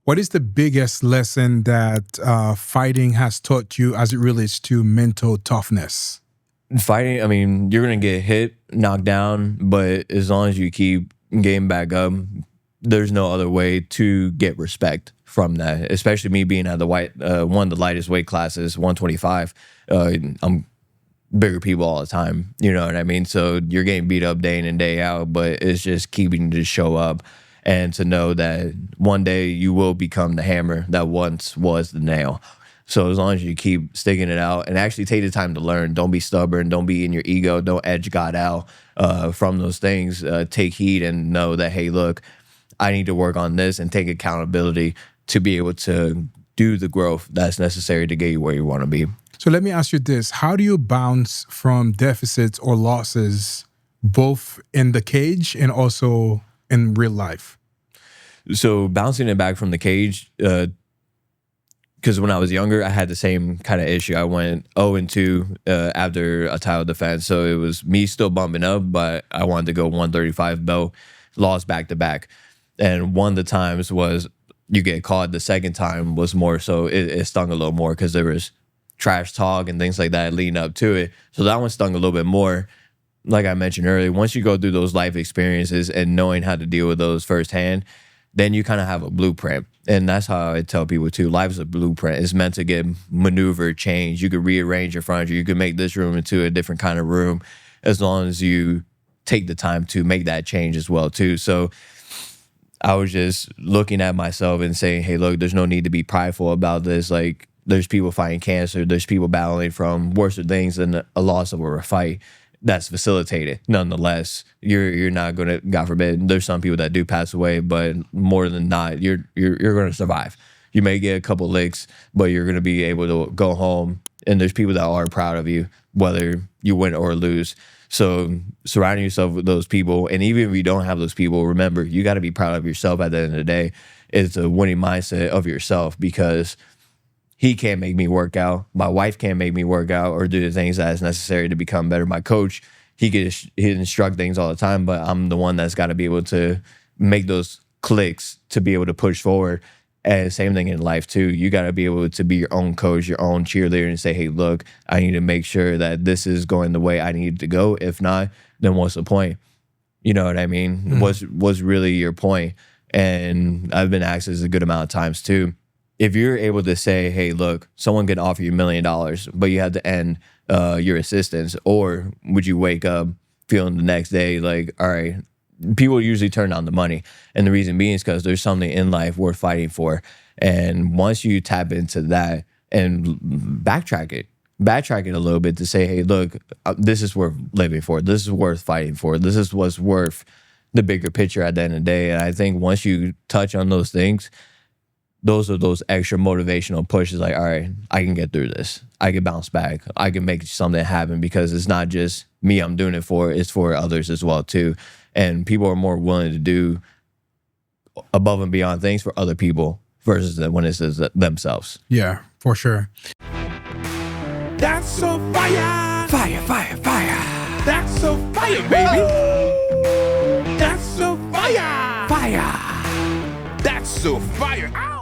What is the biggest lesson that fighting has taught you as it relates to mental toughness? Fighting, I mean, you're going to get hit, knocked down, but as long as you keep getting back up, there's no other way to get respect from that, especially me being at the one of the lightest weight classes, 125. I'm bigger people all the time, you know what I mean? So you're getting beat up day in and day out, but it's just keeping to show up and to know that one day you will become the hammer that once was the nail. So as long as you keep sticking it out and actually take the time to learn, don't be stubborn, don't be in your ego, don't edge God out from those things. Take heed and know that, hey, look, I need to work on this and take accountability to be able to do the growth that's necessary to get you where you want to be. So let me ask you this. How do you bounce from deficits or losses, both in the cage and also in real life? So bouncing it back from the cage, because when I was younger, I had the same kind of issue. I went 0-2 after a title defense. So it was me still bumping up, but I wanted to go 135 belt, lost back-to-back. And one of the times was you get caught. The second time was more so it stung a little more because there was trash talk and things like that leading up to it. So that one stung a little bit more. Like I mentioned earlier, once you go through those life experiences and knowing how to deal with those firsthand, then you kind of have a blueprint. And that's how I tell people too. Life's a blueprint. It's meant to get maneuvered, changed. You could rearrange your furniture. You could make this room into a different kind of room as long as you take the time to make that change as well too. So I was just looking at myself and saying, hey, look, there's no need to be prideful about this. Like, there's people fighting cancer. There's people battling from worse things than a loss of a fight that's facilitated. Nonetheless, you're not going to, God forbid, there's some people that do pass away, but more than not, you're going to survive. You may get a couple licks, but you're going to be able to go home. And there's people that are proud of you, whether you win or lose. So surrounding yourself with those people, and even if you don't have those people, remember, you got to be proud of yourself at the end of the day. It's a winning mindset of yourself, because he can't make me work out. My wife can't make me work out or do the things that is necessary to become better. My coach, he instruct things all the time, but I'm the one that's got to be able to make those clicks to be able to push forward. And same thing in life too. You got to be able to be your own coach, your own cheerleader, and say, hey, look, I need to make sure that this is going the way I need it to go. If not, then what's the point? You know what I mean? What's really your point? And I've been asked this a good amount of times too. If you're able to say, hey, look, someone can offer you $1 million, but you have to end your assistance, or would you wake up feeling the next day like, all right, people usually turn down the money. And the reason being is because there's something in life worth fighting for. And once you tap into that and backtrack it a little bit to say, hey, look, this is worth living for. This is worth fighting for. This is what's worth the bigger picture at the end of the day. And I think once you touch on those things, those are those extra motivational pushes like, all right, I can get through this. I can bounce back. I can make something happen, because it's not just me I'm doing it for, it's for others as well too. And people are more willing to do above and beyond things for other people versus when it's themselves. Yeah, for sure. That's so fire! Fire, fire, fire! That's so fire, baby! That's so fire! Fire! That's so fire! Ow!